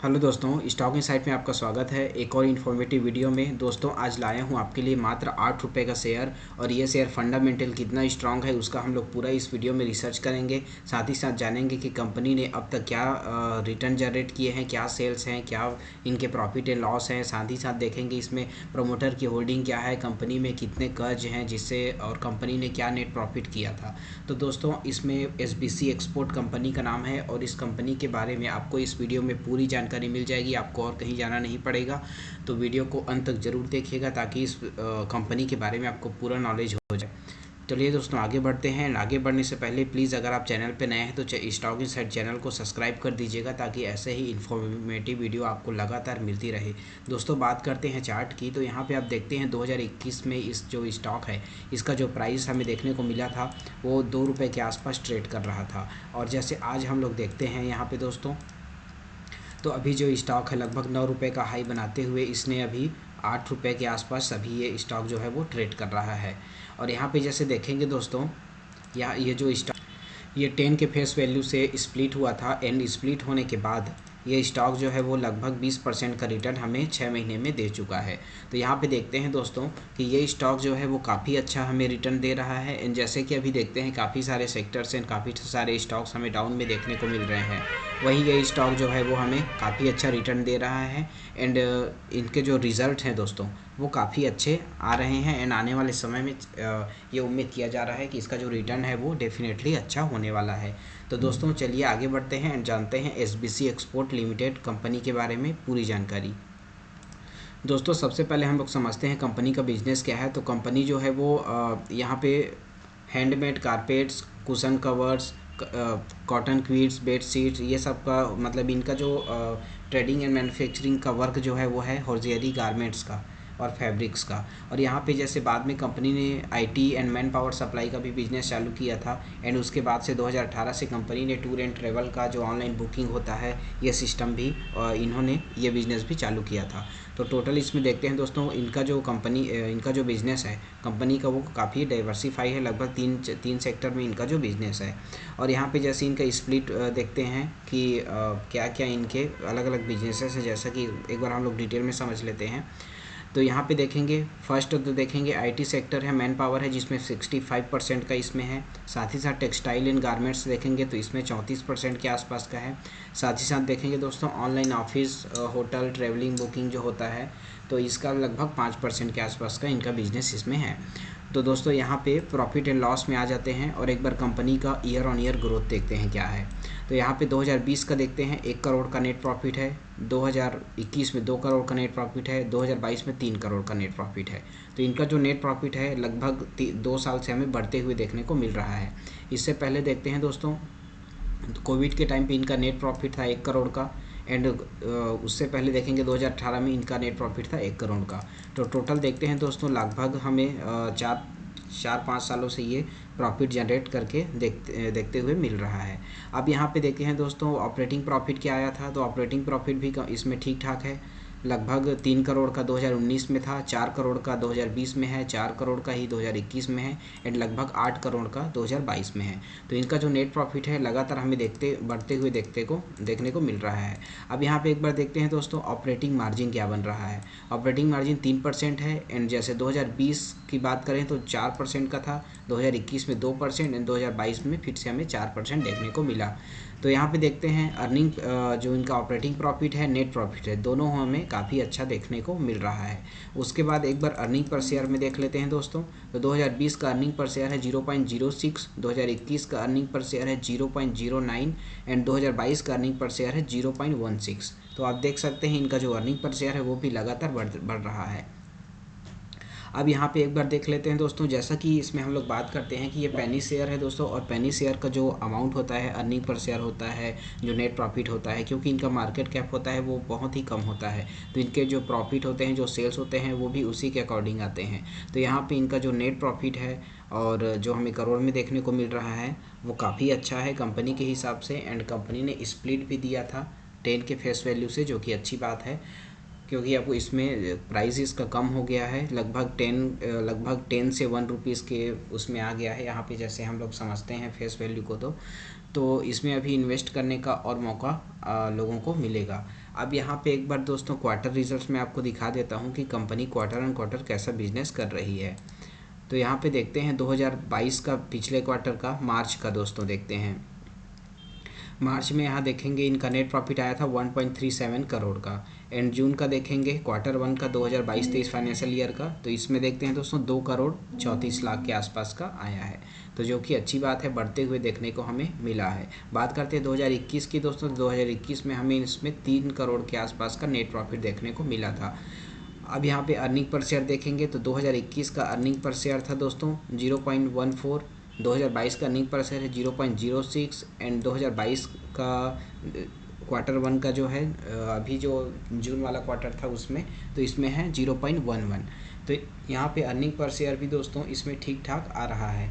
Hello दोस्तों, stock insight में आपका स्वागत है एक और इन्फॉर्मेटिव वीडियो में। दोस्तों आज लाया हूँ आपके लिए मात्र 8 रुपये का शेयर, और ये शेयर फंडामेंटल कितना स्ट्रांग है उसका हम लोग पूरा इस वीडियो में रिसर्च करेंगे। साथ ही साथ जानेंगे कि कंपनी ने अब तक क्या रिटर्न जनरेट किए हैं, क्या सेल्स हैं, क्या इनके प्रॉफिट एंड लॉस हैं। साथ ही साथ देखेंगे इसमें प्रमोटर की होल्डिंग क्या है, कंपनी में कितने कर्ज हैं जिससे, और कंपनी ने क्या नेट प्रॉफिट किया था। तो दोस्तों इसमें SBC एक्सपोर्ट कंपनी का नाम है, और इस कंपनी के बारे में आपको इस वीडियो में पूरी जानकारी मिल जाएगी, आपको और कहीं जाना नहीं पड़ेगा। तो वीडियो को अंत तक ज़रूर देखिएगा ताकि इस कंपनी के बारे में आपको पूरा नॉलेज हो जाए। चलिए दोस्तों आगे बढ़ते हैं। आगे बढ़ने से पहले प्लीज़ अगर आप चैनल पर नए हैं तो स्टॉक इनसाइट चैनल को सब्सक्राइब कर दीजिएगा ताकि ऐसे ही इन्फॉर्मेटिव वीडियो आपको लगातार मिलती रहे। दोस्तों बात करते हैं चार्ट की, तो यहाँ पे आप देखते हैं 2021 में इस जो स्टॉक है इसका जो प्राइस हमें देखने को मिला था वो 2 रुपये के आसपास ट्रेड कर रहा था। और जैसे आज हम लोग देखते हैं यहाँ पे दोस्तों, तो अभी जो स्टॉक है लगभग 9 रुपये का हाई बनाते हुए इसने अभी 8 रुपये के आसपास अभी ये स्टॉक जो है वो ट्रेड कर रहा है। और यहाँ पे जैसे देखेंगे दोस्तों, यहाँ ये जो स्टॉक ये 10 के फेस वैल्यू से स्प्लिट हुआ था, एंड स्प्लिट होने के बाद ये स्टॉक जो है वो लगभग 20% का रिटर्न हमें 6 महीने में दे चुका है। तो यहाँ पे देखते हैं दोस्तों कि ये स्टॉक जो है वो काफ़ी अच्छा हमें रिटर्न दे रहा है। एंड जैसे कि अभी देखते हैं काफ़ी सारे सेक्टर्स एंड काफ़ी सारे स्टॉक्स हमें डाउन में देखने को मिल रहे हैं, वही ये स्टॉक जो है वो हमें काफ़ी अच्छा रिटर्न दे रहा है। एंड इनके जो रिज़ल्ट हैं दोस्तों वो काफ़ी अच्छे आ रहे हैं, एंड आने वाले समय में ये उम्मीद किया जा रहा है कि इसका जो रिटर्न है वो डेफिनेटली अच्छा होने वाला है। तो दोस्तों चलिए आगे बढ़ते हैं एंड जानते हैं SBC एक्सपोर्ट लिमिटेड कंपनी के बारे में पूरी जानकारी। दोस्तों सबसे पहले हम लोग समझते हैं कंपनी का बिजनेस क्या है। तो कंपनी जो है वो यहाँ पे handmade carpets, cushion covers, cotton quilts, bed sheets, ये सब का मतलब इनका जो ट्रेडिंग एंड मैन्युफैक्चरिंग का वर्क जो है वो है हॉर्जियरी गारमेंट्स का और फैब्रिक्स का। और यहाँ पे जैसे बाद में कंपनी ने IT and man power supply का भी बिजनेस चालू किया था, एंड उसके बाद से 2018 से कंपनी ने टूर एंड ट्रेवल का जो ऑनलाइन बुकिंग होता है ये सिस्टम भी इन्होंने ये बिज़नेस भी चालू किया था। तो टोटल इसमें देखते हैं दोस्तों इनका जो इनका जो बिज़नेस है कंपनी का वो काफ़ी डाइवर्सिफाई है, लगभग तीन सेक्टर में इनका जो बिज़नेस है। और यहाँ पे जैसे इनका स्प्लिट देखते हैं कि क्या क्या इनके अलग अलग बिजनेसेस है, जैसा कि एक बार हम लोग डिटेल में समझ लेते हैं। तो यहाँ पे देखेंगे फर्स्ट तो देखेंगे IT सेक्टर है, मैन पावर है जिसमें 65% का इसमें है। साथ ही साथ टेक्सटाइल एंड गारमेंट्स देखेंगे तो इसमें 34% के आसपास का है। साथ ही साथ देखेंगे दोस्तों online office, hotel, travelling booking जो होता है तो इसका लगभग 5% के आसपास का इनका बिजनेस इसमें है। तो दोस्तों यहाँ पे प्रॉफिट एंड लॉस में आ जाते हैं और एक बार कंपनी का ईयर ऑन ईयर ग्रोथ देखते हैं क्या है। तो यहाँ पे 2020 का देखते हैं 1 करोड़ का नेट प्रॉफिट है, 2021 में 2 करोड़ का नेट प्रॉफिट है, 2022 में 3 करोड़ का नेट प्रॉफिट है। तो इनका जो नेट प्रॉफिट है लगभग 2 साल से हमें बढ़ते हुए देखने को मिल रहा है। इससे पहले देखते हैं दोस्तों, कोविड के टाइम पे इनका नेट प्रॉफिट था 1 करोड़ का, एंड उससे पहले देखेंगे 2018 में इनका नेट प्रॉफिट था 1 करोड़ का। तो टोटल देखते हैं दोस्तों लगभग हमें 4-5 सालों से ये प्रॉफिट जनरेट करके देखते हुए मिल रहा है। अब यहाँ पे देखते हैं दोस्तों ऑपरेटिंग प्रॉफिट क्या आया था। तो ऑपरेटिंग प्रॉफिट भी इसमें ठीक ठाक है, लगभग 3 करोड़ का 2019 में था, 4 करोड़ का 2020 में है, 4 करोड़ का ही 2021 में है, एंड लगभग 8 करोड़ का 2022 में है। तो इनका जो नेट प्रॉफिट है लगातार हमें बढ़ते हुए देखने को मिल रहा है। अब यहाँ पे एक बार देखते हैं दोस्तों ऑपरेटिंग मार्जिन क्या बन रहा है। ऑपरेटिंग मार्जिन 3% है, एंड जैसे 2020 की बात करें तो 4% का था, 2021 में 2%, एंड 2022 में फिर से हमें 4% देखने को मिला। तो यहाँ पे देखते हैं अर्निंग, जो इनका ऑपरेटिंग प्रॉफिट है, नेट प्रॉफिट है, दोनों हमें काफ़ी अच्छा देखने को मिल रहा है। उसके बाद एक बार अर्निंग पर शेयर में देख लेते हैं दोस्तों। तो 2020 का अर्निंग पर शेयर है 0.06, 2021 का अर्निंग पर शेयर है 0.09, एंड 2022 का अर्निंग पर शेयर है 0.16। तो आप देख सकते हैं इनका जो अर्निंग पर शेयर है वो भी लगातार बढ़ रहा है। अब यहाँ पे एक बार देख लेते हैं दोस्तों, जैसा कि इसमें हम लोग बात करते हैं कि ये पेनी शेयर है दोस्तों, और पेनी शेयर का जो अमाउंट होता है अर्निंग पर शेयर होता है, जो नेट प्रॉफिट होता है, क्योंकि इनका मार्केट कैप होता है वो बहुत ही कम होता है, तो इनके जो प्रॉफिट होते हैं, जो सेल्स होते हैं वो भी उसी के अकॉर्डिंग आते हैं। तो यहाँ पर इनका जो नेट प्रॉफिट है और जो हमें करोड़ में देखने को मिल रहा है वो काफ़ी अच्छा है कंपनी के हिसाब से। एंड कंपनी ने स्प्लिट भी दिया था 10 के फेस वैल्यू से, जो कि अच्छी बात है, क्योंकि आपको इसमें प्राइस इसका कम हो गया है, लगभग 10 से 1 रुपीज़ के उसमें आ गया है यहाँ पे, जैसे हम लोग समझते हैं फेस वैल्यू को। तो इसमें अभी इन्वेस्ट करने का और मौका लोगों को मिलेगा। अब यहाँ पे एक बार दोस्तों क्वार्टर रिजल्ट्स में आपको दिखा देता हूँ कि कंपनी क्वार्टर ऑन क्वार्टर कैसा बिजनेस कर रही है। तो यहाँ पे देखते हैं 2022 का पिछले क्वार्टर का, मार्च का दोस्तों देखते हैं। मार्च में यहाँ देखेंगे इनका नेट प्रॉफिट आया था 1.37 करोड़ का। एंड जून का देखेंगे क्वार्टर 1 का 2022-23 फाइनेंशियल ईयर का, तो इसमें देखते हैं दोस्तों 2 करोड़ 34 लाख के आसपास का आया है, तो जो कि अच्छी बात है, बढ़ते हुए देखने को हमें मिला है। बात करते हैं 2021 की दोस्तों, 2021 में हमें इसमें 3 करोड़ के आसपास का नेट प्रॉफिट देखने को मिला था। अब यहाँ पे अर्निंग पर शेयर देखेंगे तो 2021 का अर्निंग पर शेयर था दोस्तों 0.14, 2022 का अर्निंग पर शेयर है 0.06 एंड 2022 का क्वार्टर 1 का जो है अभी जो जून वाला क्वार्टर था उसमें, तो इसमें है 0.11। तो यहाँ पे अर्निंग पर शेयर भी दोस्तों इसमें ठीक ठाक आ रहा है।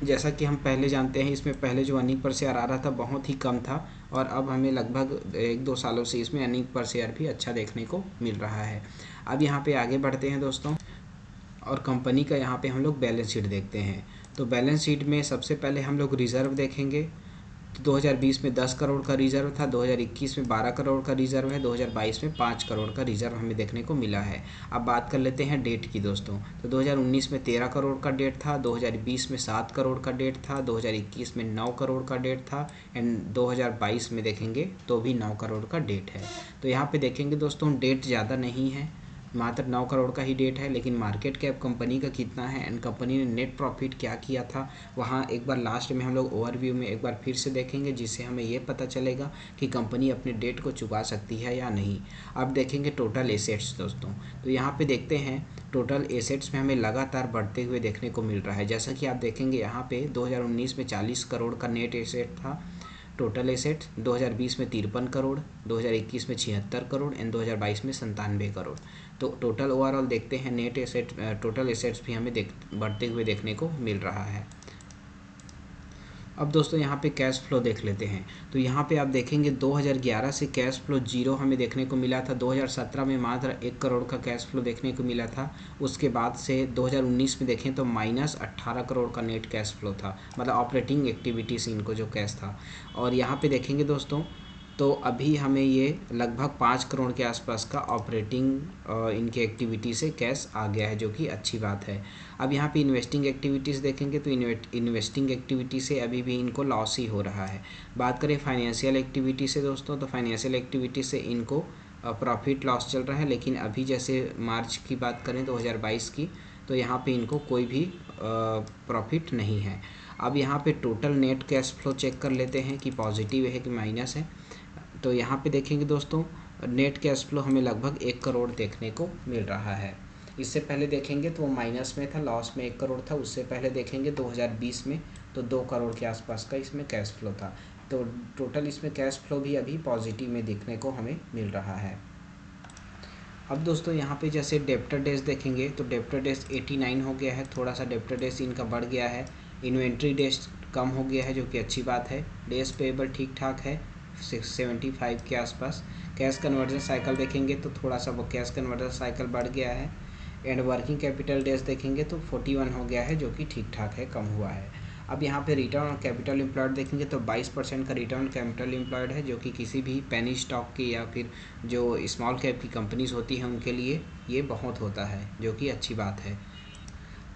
जैसा कि हम पहले जानते हैं, इसमें पहले जो अर्निंग पर शेयर आ रहा था बहुत ही कम था, और अब हमें लगभग 1-2 सालों से इसमें अर्निंग पर शेयर भी अच्छा देखने को मिल रहा है। अब यहाँ पे आगे बढ़ते हैं दोस्तों, और कंपनी का यहाँ पे हम लोग बैलेंस शीट देखते हैं। तो बैलेंस शीट में सबसे पहले हम लोग रिज़र्व देखेंगे। तो 2020 में 10 करोड़ का रिज़र्व था, 2021 में 12 करोड़ का रिज़र्व है, 2022 में 5 करोड़ का रिज़र्व हमें देखने को मिला है। अब बात कर लेते हैं डेट की दोस्तों। तो 2019 में 13 करोड़ का डेट था, 2020 में 7 करोड़ का डेट था, 2021 में 9 करोड़ का डेट था, एंड 2022 में देखेंगे तो भी 9 करोड़ का डेट है। तो यहाँ पे देखेंगे दोस्तों डेट ज़्यादा नहीं है, मात्र 9 करोड़ का ही डेट है, लेकिन मार्केट कैप कंपनी का कितना है एंड कंपनी ने नेट प्रॉफिट क्या किया था, वहाँ एक बार लास्ट में हम लोग ओवरव्यू में एक बार फिर से देखेंगे, जिससे हमें ये पता चलेगा कि कंपनी अपने डेट को चुका सकती है या नहीं। अब देखेंगे टोटल एसेट्स दोस्तों। तो यहाँ पे देखते हैं टोटल एसेट्स में हमें लगातार बढ़ते हुए देखने को मिल रहा है। जैसा कि आप देखेंगे यहाँ पे 2019 में 40 करोड़ का नेट एसेट था टोटल एसेट, 2020 में 53 करोड़, 2021 में 76 करोड़ एंड 2022 में 97 करोड़। तो टोटल ओवरऑल देखते हैं नेट एसेट टोटल एसेट्स भी हमें बढ़ते हुए देखने को मिल रहा है। अब दोस्तों यहाँ पे कैश फ्लो देख लेते हैं। तो यहाँ पे आप देखेंगे 2011 से कैश फ्लो जीरो हमें देखने को मिला था, 2017 में मात्र 1 करोड़ का कैश फ्लो देखने को मिला था। उसके बाद से 2019 में देखें तो -18 करोड़ का नेट कैश फ्लो था, मतलब ऑपरेटिंग एक्टिविटीज़ इनको जो कैश था। और यहाँ पे देखेंगे दोस्तों तो अभी हमें ये लगभग 5 करोड़ के आसपास का ऑपरेटिंग इनके एक्टिविटी से कैश आ गया है, जो कि अच्छी बात है। अब यहाँ पे इन्वेस्टिंग एक्टिविटीज़ देखेंगे तो इन्वेस्टिंग एक्टिविटी से अभी भी इनको लॉस ही हो रहा है। बात करें फाइनेंशियल एक्टिविटी से दोस्तों, तो फाइनेंशियल एक्टिविटी से इनको प्रॉफिट लॉस चल रहा है, लेकिन अभी जैसे मार्च की बात करें 2022 की, तो यहाँ पे इनको कोई भी प्रॉफिट नहीं है। अब यहाँ पे total net cash flow check कर लेते हैं कि पॉजिटिव है कि माइनस है। तो यहाँ पे देखेंगे दोस्तों नेट कैश फ्लो हमें लगभग 1 करोड़ देखने को मिल रहा है। इससे पहले देखेंगे तो वो माइनस में था, लॉस में 1 करोड़ था। उससे पहले देखेंगे 2020 में तो 2 करोड़ के आसपास का इसमें कैश फ्लो था। तो टोटल इसमें कैश फ्लो भी अभी पॉजिटिव में देखने को हमें मिल रहा है। अब दोस्तों यहाँ पे जैसे डेप्टर डेज देखेंगे तो डेप्टर डेज 89 हो गया है, थोड़ा सा डेप्टर डेज इनका बढ़ गया है। इन्वेंट्री डेज कम हो गया है, जो कि अच्छी बात है। डेज पेएबल ठीक ठाक है 675 के आसपास। कैश कन्वर्जन साइकिल देखेंगे तो थोड़ा सा वो कैश कन्वर्जन साइकिल बढ़ गया है। एंड वर्किंग कैपिटल डेज देखेंगे तो 41 हो गया है, जो कि ठीक ठाक है, कम हुआ है। अब यहाँ पे रिटर्न ऑन कैपिटल एम्प्लॉयड देखेंगे तो 22% का रिटर्न ऑन कैपिटल एम्प्लॉयड है, जो कि किसी भी पेनी स्टॉक की या फिर जो स्मॉल कैप की कंपनीज होती हैं उनके लिए ये बहुत होता है, जो कि अच्छी बात है।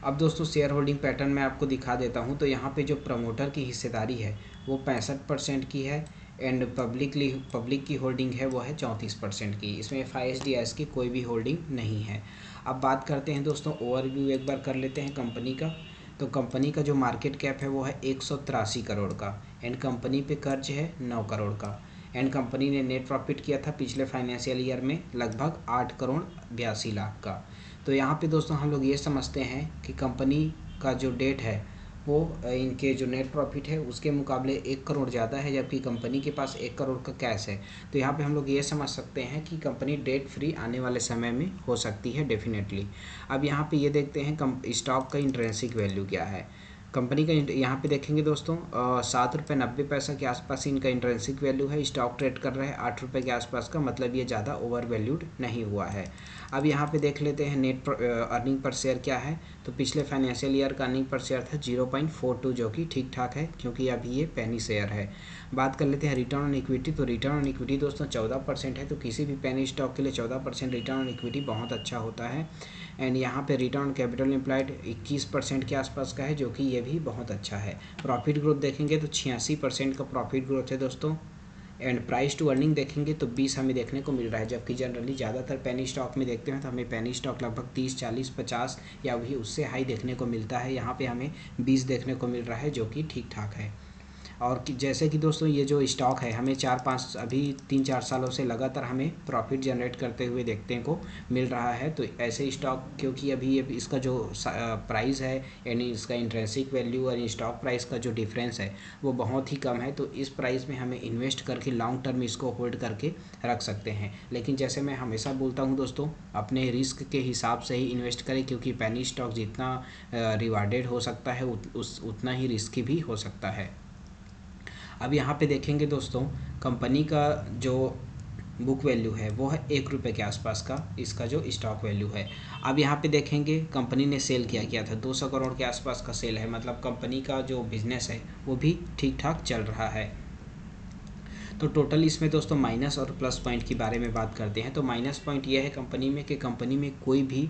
अब दोस्तों शेयर होल्डिंग पैटर्न मैं आपको दिखा देता हूँ। तो यहाँ पे जो प्रमोटर की हिस्सेदारी है वो 65% की है, एंड पब्लिक की होल्डिंग है वो है 34% की। इसमें FISDS की कोई भी होल्डिंग नहीं है। अब बात करते हैं दोस्तों ओवरव्यू एक बार कर लेते हैं कंपनी का। तो कंपनी का जो मार्केट कैप है वो है 183 करोड़ का, एंड कंपनी पे कर्ज है 9 करोड़ का, एंड कंपनी ने नेट प्रॉफिट किया था पिछले फाइनेंशियल ईयर में लगभग 8 करोड़ 82 लाख का। तो यहाँ पे दोस्तों हम लोग ये समझते हैं कि कंपनी का जो डेट है वो इनके जो नेट प्रॉफिट है उसके मुकाबले 1 करोड़ ज़्यादा है, जबकि कंपनी के पास 1 करोड़ का कैश है। तो यहाँ पे हम लोग ये समझ सकते हैं कि कंपनी डेट फ्री आने वाले समय में हो सकती है डेफिनेटली। अब यहाँ पे ये देखते हैं स्टॉक का इंट्रिंसिक वैल्यू क्या है। कंपनी का यहाँ पे देखेंगे दोस्तों 7 रुपये 90 पैसा के आसपास इनका इंट्रिंसिक वैल्यू है। स्टॉक ट्रेड कर रहा है 8 रुपये के आसपास का, मतलब ये ज़्यादा ओवर वैल्यूड नहीं हुआ है। अब यहाँ पे देख लेते हैं नेट अर्निंग पर शेयर क्या है। तो पिछले फाइनेंशियल ईयर का अर्निंग पर शेयर था 0.42, जो कि ठीक ठाक है क्योंकि अभी ये पेनी शेयर है। बात कर लेते हैं रिटर्न ऑन इक्विटी। तो रिटर्न ऑन इक्विटी दोस्तों 14% है। तो किसी भी पेनी स्टॉक के लिए 14% रिटर्न ऑन इक्विटी बहुत अच्छा होता है। एंड यहाँ पे रिटर्न ऑन कैपिटल एम्प्लॉयड 21% के आसपास का है, जो कि ये भी बहुत अच्छा है। प्रॉफिट ग्रोथ देखेंगे तो 86% का प्रॉफिट ग्रोथ है दोस्तों। एंड प्राइस टू अर्निंग देखेंगे तो 20 हमें देखने को मिल रहा है, जबकि जनरली ज़्यादातर पेनी स्टॉक में देखते हैं तो हमें पेनी स्टॉक लगभग 30, 40, 50 या भी उससे हाई देखने को मिलता है। यहाँ पे हमें 20 देखने को मिल रहा है, जो कि ठीक ठाक है। और जैसे कि दोस्तों ये जो स्टॉक है हमें 4-5 अभी 3-4 सालों से लगातार हमें प्रॉफिट जनरेट करते हुए देखने को मिल रहा है। तो ऐसे स्टॉक, क्योंकि अभी ये इसका जो प्राइस है यानी इसका इंट्रिंसिक वैल्यू और स्टॉक प्राइस का जो डिफरेंस है वो बहुत ही कम है, तो इस प्राइस में हमें इन्वेस्ट करके लॉन्ग टर्म इसको होल्ड करके रख सकते हैं। लेकिन जैसे मैं हमेशा बोलता हूँ दोस्तों, अपने रिस्क के हिसाब से ही इन्वेस्ट करें, क्योंकि पेनी स्टॉक जितना रिवार्डेड हो सकता है उतना ही रिस्की भी हो सकता है। अब यहाँ पे देखेंगे दोस्तों कंपनी का जो बुक वैल्यू है वो है 1 रुपये के आसपास का इसका जो स्टॉक वैल्यू है। अब यहाँ पे देखेंगे कंपनी ने सेल किया था 200 करोड़ के आसपास का सेल है, मतलब कंपनी का जो बिजनेस है वो भी ठीक ठाक चल रहा है। तो टोटल इसमें दोस्तों माइनस और प्लस पॉइंट के बारे में बात करते हैं। तो माइनस पॉइंट ये है कंपनी में कि कंपनी में कोई भी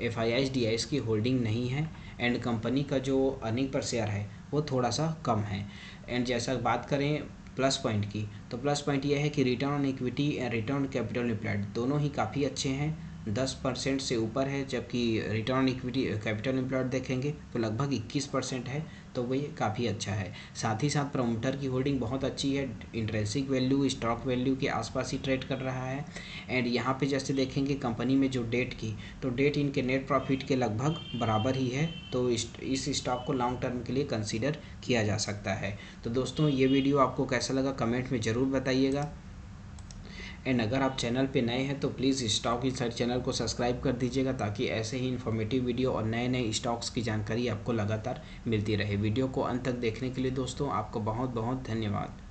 FIIs DIs की होल्डिंग नहीं है। एंड कंपनी का जो अर्निंग पर शेयर है वो थोड़ा सा कम है। एंड जैसा बात करें प्लस पॉइंट की, तो प्लस पॉइंट ये है कि return on equity and return on capital employed दोनों ही काफ़ी अच्छे हैं, 10% से ऊपर है। जबकि return on equity capital employed देखेंगे तो लगभग 21% है, तो वो ये काफ़ी अच्छा है। साथ ही साथ प्रमोटर की होल्डिंग बहुत अच्छी है, इंट्रिंसिक वैल्यू स्टॉक वैल्यू के आसपास ही ट्रेड कर रहा है। एंड यहाँ पे जैसे देखेंगे कंपनी में जो डेट की, तो डेट इनके नेट प्रॉफिट के लगभग बराबर ही है, तो इस स्टॉक को लॉन्ग टर्म के लिए कंसीडर किया जा सकता है। तो दोस्तों ये वीडियो आपको कैसा लगा कमेंट में ज़रूर बताइएगा। एंड अगर आप चैनल पे नए हैं तो प्लीज़ स्टॉक इनसाइड चैनल को सब्सक्राइब कर दीजिएगा, ताकि ऐसे ही इन्फॉर्मेटिव वीडियो और नए नए स्टॉक्स की जानकारी आपको लगातार मिलती रहे। वीडियो को अंत तक देखने के लिए दोस्तों आपको बहुत बहुत धन्यवाद।